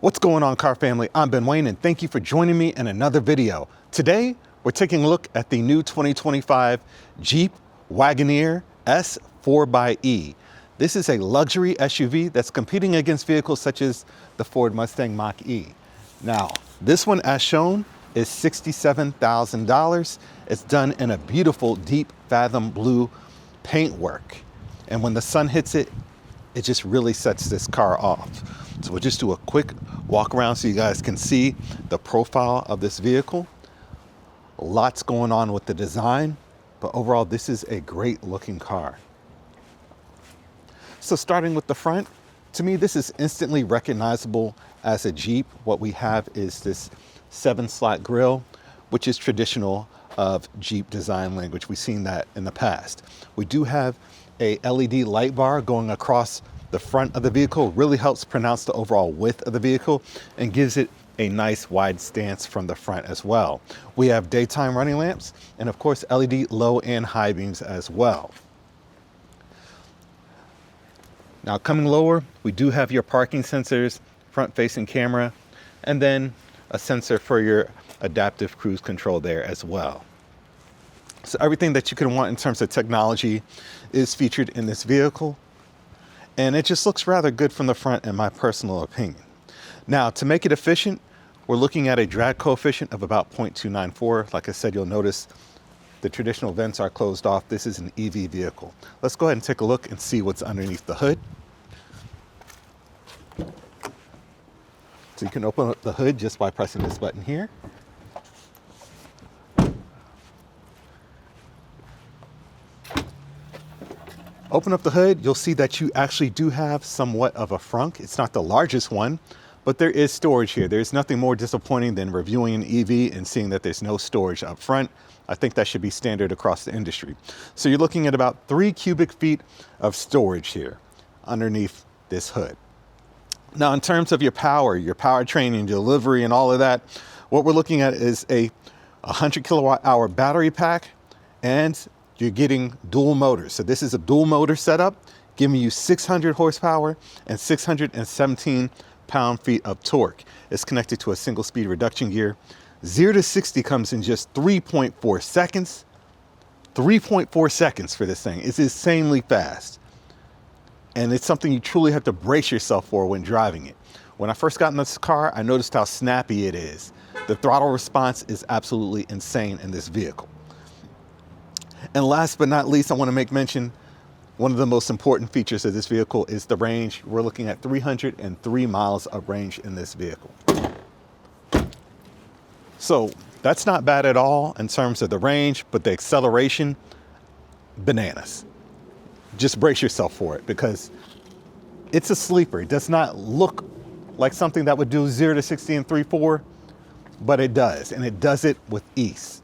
What's going on, car family? I'm Ben Wayne and thank you for joining me in another video. Today, we're taking a look at the new 2025 Jeep Wagoneer S 4xe. This is a luxury SUV that's competing against vehicles such as the Ford Mustang Mach-E. Now, this one as shown is $67,000. It's done in a beautiful deep fathom blue paintwork. And when the sun hits it, it just really sets this car off. So we'll just do a quick walk around so you guys can see the profile of this vehicle. Lots going on with the design, but overall this is a great looking car. So starting with the front, to me this is instantly recognizable as a Jeep. What we have is this 7-slot grille, which is traditional of Jeep design language. We've seen that in the past. We do have a LED light bar going across the front of the vehicle. Really helps pronounce the overall width of the vehicle and gives it a nice wide stance from the front as well. We have daytime running lamps and of course LED low and high beams as well. Now coming lower, we do have your parking sensors, front facing camera, and then a sensor for your adaptive cruise control there as well. So everything that you can want in terms of technology is featured in this vehicle. And it just looks rather good from the front in my personal opinion. Now, to make it efficient, we're looking at a drag coefficient of about 0.294. Like I said, you'll notice the traditional vents are closed off. This is an EV vehicle. Let's go ahead and take a look and see what's underneath the hood. So you can open up the hood just by pressing this button here. Open up the hood, you'll see that you actually do have somewhat of a frunk. It's not the largest one, but there is storage here. There's nothing more disappointing than reviewing an EV and seeing that there's no storage up front. I think that should be standard across the industry. So you're looking at about 3 cubic feet of storage here underneath this hood. Now, in terms of your power, your powertrain and delivery and all of that, what we're looking at is a 100 kilowatt hour battery pack, and you're getting dual motors. So this is a dual motor setup, giving you 600 horsepower and 617 pound-feet of torque. It's connected to a single speed reduction gear. 0 to 60 comes in just 3.4 seconds. 3.4 seconds for this thing. It's insanely fast. And it's something you truly have to brace yourself for when driving it. When I first got in this car, I noticed how snappy it is. The throttle response is absolutely insane in this vehicle. And last but not least, I want to make mention, one of the most important features of this vehicle is the range. We're looking at 303 miles of range in this vehicle. So that's not bad at all in terms of the range, but the acceleration, bananas. Just brace yourself for it because it's a sleeper. It does not look like something that would do 0 to 60 in 3.4, but it does, and it does it with ease.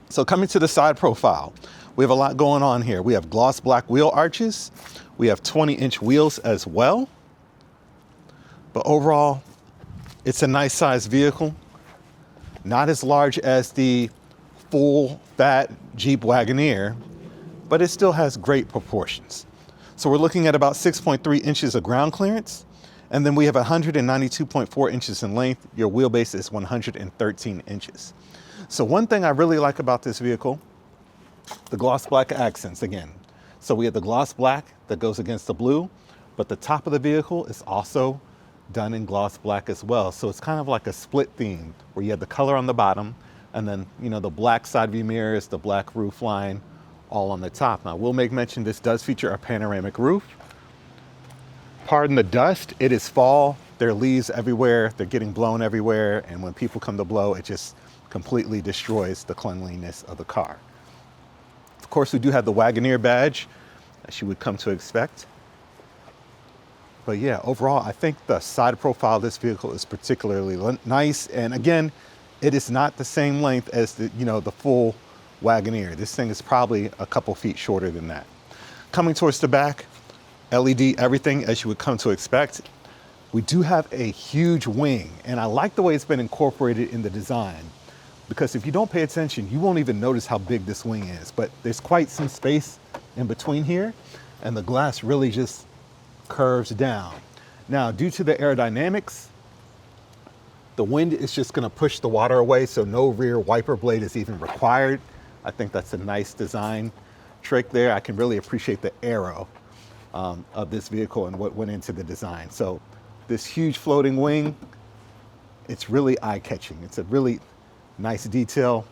So coming to the side profile, we have a lot going on here. We have gloss black wheel arches. We have 20-inch wheels as well. But overall, it's a nice sized vehicle. Not as large as the full fat Jeep Wagoneer, but it still has great proportions. So we're looking at about 6.3 inches of ground clearance. And then we have 192.4 inches in length. Your wheelbase is 113 inches. So one thing I really like about this vehicle, the gloss black accents again. So we have the gloss black that goes against the blue, but the top of the vehicle is also done in gloss black as well. So it's kind of like a split theme where you have the color on the bottom and then, you know, the black side view mirrors, the black roof line, all on the top. Now, we'll make mention this does feature a panoramic roof. Pardon the dust, it is fall. There are leaves everywhere. They're getting blown everywhere. And when people come to blow, it just completely destroys the cleanliness of the car. Of course, we do have the Wagoneer badge, as you would come to expect. But yeah, overall, I think the side profile of this vehicle is particularly nice. And again, it is not the same length as the full Wagoneer. This thing is probably a couple feet shorter than that. Coming towards the back, LED everything as you would come to expect. We do have a huge wing, and I like the way it's been incorporated in the design. Because if you don't pay attention, you won't even notice how big this wing is. But there's quite some space in between here, and the glass really just curves down. Now, due to the aerodynamics, The wind is just going to push the water away, so no rear wiper blade is even required. I think that's a nice design trick there. I can really appreciate the aero of this vehicle and what went into the design. So this huge floating wing, it's really eye-catching. It's a really nice detail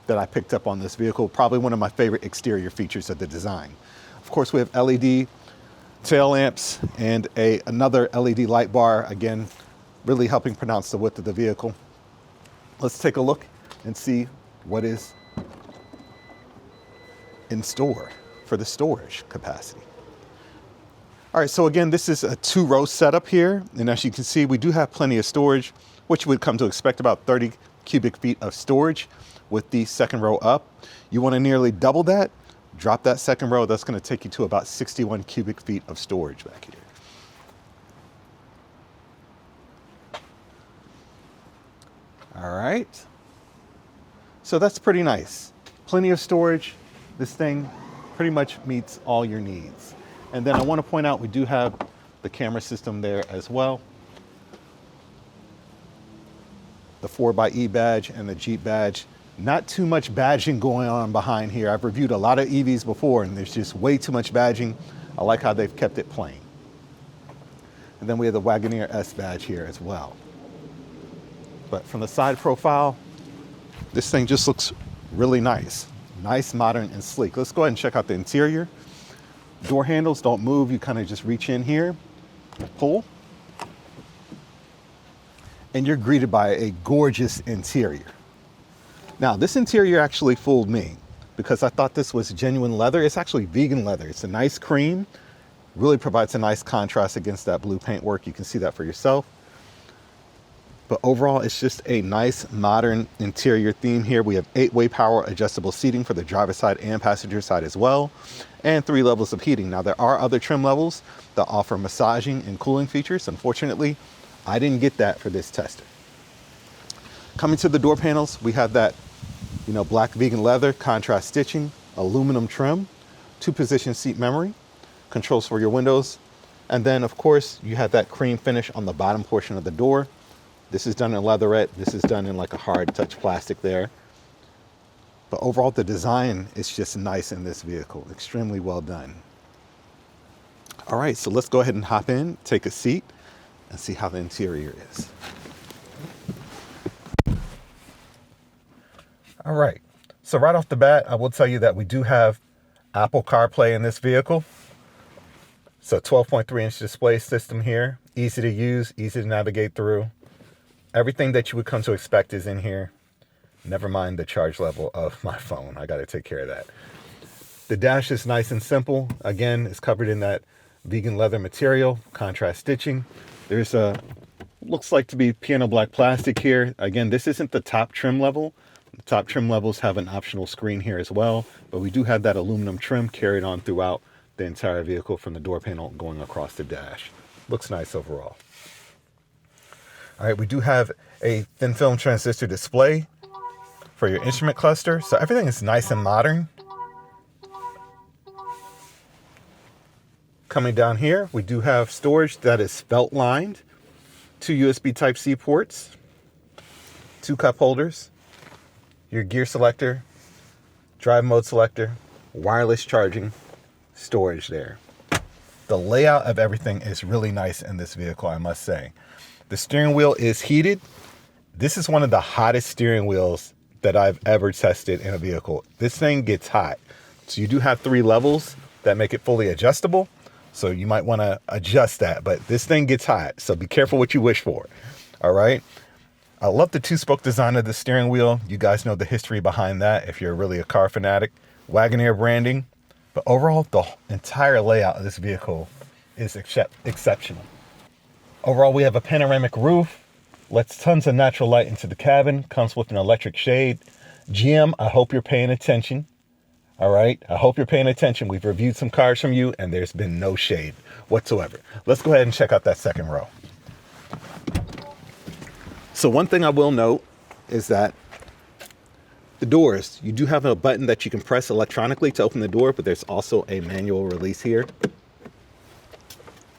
that I picked up on this vehicle. Probably one of my favorite exterior features of the design. Of course, we have LED tail lamps and another LED light bar, again, really helping pronounce the width of the vehicle. Let's take a look and see what is in store for the storage capacity. All right, so again, this is a 2-row setup here. And as you can see, we do have plenty of storage, which you would come to expect, about 30 cubic feet of storage with the second row up. You want to nearly double that, drop that second row. That's going to take you to about 61 cubic feet of storage back here. All right. So that's pretty nice. Plenty of storage. This thing pretty much meets all your needs. And then I want to point out we do have the camera system there as well. The 4xe badge and the Jeep badge. Not too much badging going on behind here. I've reviewed a lot of EVs before and there's just way too much badging. I like how they've kept it plain. And then we have the Wagoneer S badge here as well. But from the side profile, this thing just looks really nice. Nice, modern, and sleek. Let's go ahead and check out the interior. Door handles don't move. You kind of just reach in here, pull, and you're greeted by a gorgeous interior. Now, this interior actually fooled me because I thought this was genuine leather. It's actually vegan leather. It's a nice cream, really provides a nice contrast against that blue paintwork. You can see that for yourself. But overall, it's just a nice modern interior theme here. We have 8-way power adjustable seating for the driver's side and passenger side as well, and 3 levels of heating. Now, there are other trim levels that offer massaging and cooling features. Unfortunately, I didn't get that for this tester. Coming to the door panels, we have that, black vegan leather, contrast stitching, aluminum trim, 2-position seat memory, controls for your windows, and then, of course, you have that cream finish on the bottom portion of the door. This is done in leatherette. This is done in like a hard touch plastic there. But overall, the design is just nice in this vehicle. Extremely well done. All right, so let's go ahead and hop in, take a seat, and see how the interior is. All right, so right off the bat, I will tell you that we do have Apple CarPlay in this vehicle. So 12.3-inch display system here. Easy to use, easy to navigate through. Everything that you would come to expect is in here. Never mind the charge level of my phone. I got to take care of that. The dash is nice and simple. Again, it's covered in that vegan leather material, contrast stitching. There's looks like to be piano black plastic here. Again, this isn't the top trim level. The top trim levels have an optional screen here as well, but we do have that aluminum trim carried on throughout the entire vehicle from the door panel going across the dash. Looks nice overall. All right, we do have a thin film transistor display for your instrument cluster. So everything is nice and modern. Coming down here, we do have storage that is felt lined, 2 USB Type-C ports, 2 cup holders, your gear selector, drive mode selector, wireless charging, storage there. The layout of everything is really nice in this vehicle, I must say. The steering wheel is heated. This is one of the hottest steering wheels that I've ever tested in a vehicle. This thing gets hot. So you do have 3 levels that make it fully adjustable. So you might want to adjust that, but this thing gets hot. So be careful what you wish for. All right. I love the 2-spoke design of the steering wheel. You guys know the history behind that if you're really a car fanatic. Wagoneer branding. But overall, the entire layout of this vehicle is exceptional. Overall, we have a panoramic roof, lets tons of natural light into the cabin, comes with an electric shade. GM, I hope you're paying attention. All right, I hope you're paying attention. We've reviewed some cars from you and there's been no shade whatsoever. Let's go ahead and check out that second row. So one thing I will note is that the doors, you do have a button that you can press electronically to open the door, but there's also a manual release here.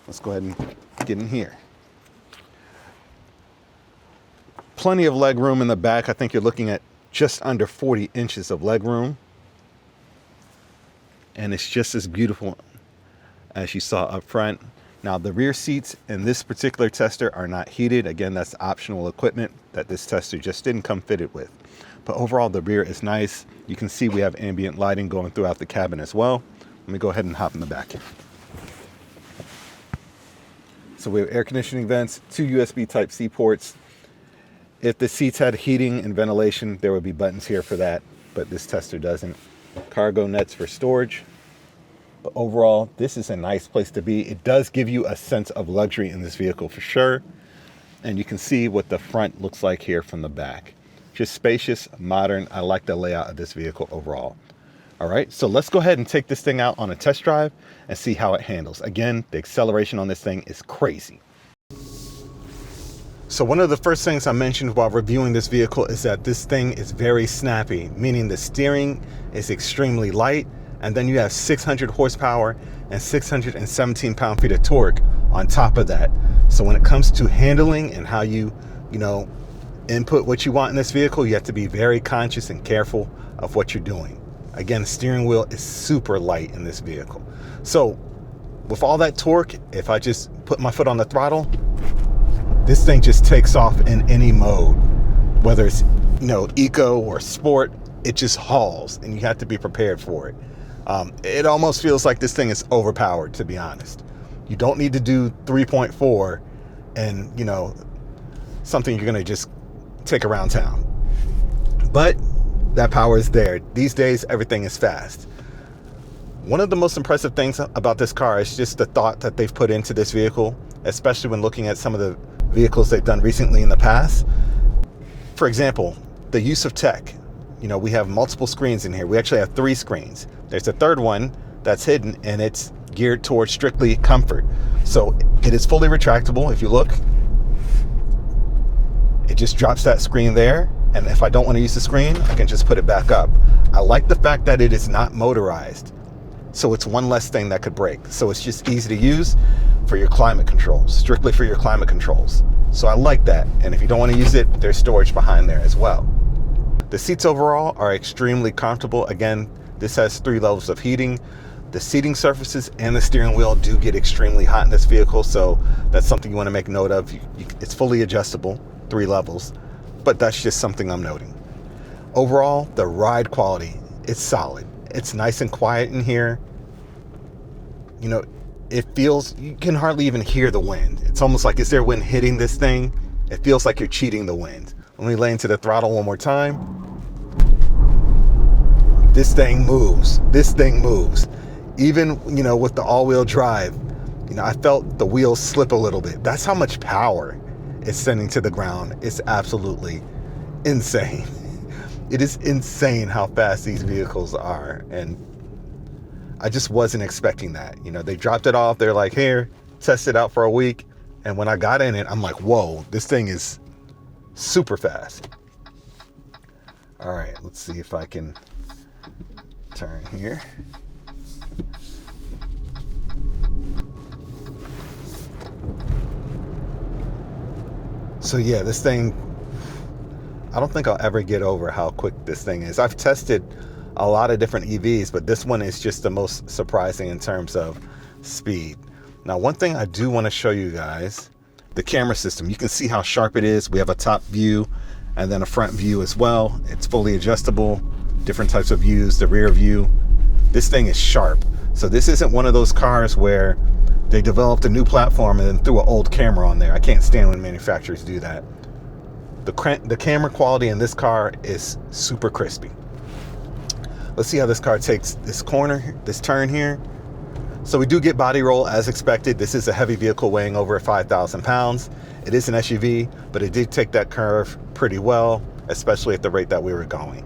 Let's go ahead and get in here. plenty of leg room in the back. I think you're looking at just under 40 inches of leg room. And it's just as beautiful as you saw up front. Now the rear seats in this particular tester are not heated. Again, that's optional equipment that this tester just didn't come fitted with. But overall, the rear is nice. You can see we have ambient lighting going throughout the cabin as well. Let me go ahead and hop in the back. So we have air conditioning vents, 2 USB Type-C ports. If the seats had heating and ventilation, there would be buttons here for that, but this tester doesn't. Cargo nets for storage. But overall, this is a nice place to be. It does give you a sense of luxury in this vehicle for sure. And you can see what the front looks like here from the back. Just spacious, modern. I like the layout of this vehicle overall. All right, so let's go ahead and take this thing out on a test drive and see how it handles. Again, the acceleration on this thing is crazy. So one of the first things I mentioned while reviewing this vehicle is that this thing is very snappy, meaning the steering is extremely light, and then you have 600 horsepower and 617 pound-feet of torque on top of that. So when it comes to handling and how you input what you want in this vehicle, you have to be very conscious and careful of what you're doing. Again, the steering wheel is super light in this vehicle. So with all that torque, if I just put my foot on the throttle, this thing just takes off in any mode, whether it's eco or sport. It just hauls, and you have to be prepared for it. It almost feels like this thing is overpowered, to be honest. You don't need to do 3.4 and something you're gonna just take around town, but that power is there. These days, everything is fast. One of the most impressive things about this car is just the thought that they've put into this vehicle, especially when looking at some of the vehicles they've done recently in the past. For example, the use of tech. We have multiple screens in here. We actually have 3 screens. There's a third one that's hidden, and it's geared towards strictly comfort. So it is fully retractable. If you look, it just drops that screen there. And if I don't want to use the screen, I can just put it back up. I like the fact that it is not motorized. So it's one less thing that could break. So it's just easy to use for your climate controls, strictly for your climate controls. So I like that. And if you don't want to use it, there's storage behind there as well. The seats overall are extremely comfortable. Again, this has 3 levels of heating. The seating surfaces and the steering wheel do get extremely hot in this vehicle. So that's something you want to make note of. It's fully adjustable, 3 levels. But that's just something I'm noting. Overall, the ride quality, it's solid. It's nice and quiet in here. It feels, you can hardly even hear the wind. It's almost like, is there wind hitting this thing? It feels like you're cheating the wind. Let me lay into the throttle one more time. This thing moves. This thing moves. Even, with the all-wheel drive, I felt the wheels slip a little bit. That's how much power it's sending to the ground. It's absolutely insane. It is insane how fast these vehicles are, and I just wasn't expecting that. They dropped it off. They're like, here, test it out for a week. And when I got in it, I'm like, whoa, this thing is super fast. All right, let's see if I can turn here. So yeah, this thing, I don't think I'll ever get over how quick this thing is. I've tested a lot of different EVs, but this one is just the most surprising in terms of speed. Now, one thing I do want to show you guys, the camera system. You can see how sharp it is. We have a top view and then a front view as well. It's fully adjustable, different types of views, the rear view. This thing is sharp. So this isn't one of those cars where they developed a new platform and then threw an old camera on there. I can't stand when manufacturers do that. The camera quality in this car is super crispy. Let's see how this car takes this corner, this turn here. So we do get body roll as expected. This is a heavy vehicle weighing over 5,000 pounds. It is an SUV, but it did take that curve pretty well, especially at the rate that we were going.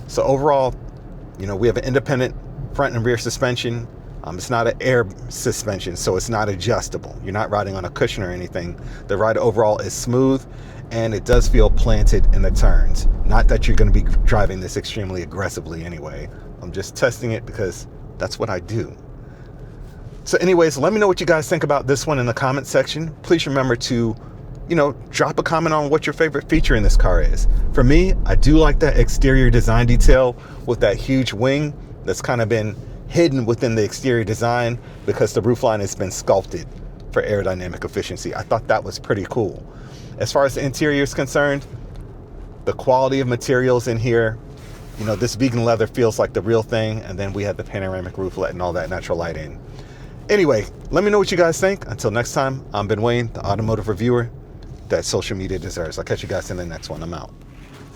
So overall, we have an independent front and rear suspension. It's not an air suspension, so it's not adjustable. You're not riding on a cushion or anything. The ride overall is smooth, and it does feel planted in the turns. Not that you're going to be driving this extremely aggressively anyway. I'm just testing it because that's what I do. So anyways, let me know what you guys think about this one in the comment section. Please remember to drop a comment on what your favorite feature in this car is. For me, I do like that exterior design detail with that huge wing that's kind of been hidden within the exterior design because the roofline has been sculpted for aerodynamic efficiency. I thought that was pretty cool. As far as the interior is concerned, the quality of materials in here, this vegan leather feels like the real thing. And then we have the panoramic roof letting all that natural light in. Anyway, let me know what you guys think. Until next time, I'm Ben Wayne, the automotive reviewer that social media deserves. I'll catch you guys in the next one. I'm out.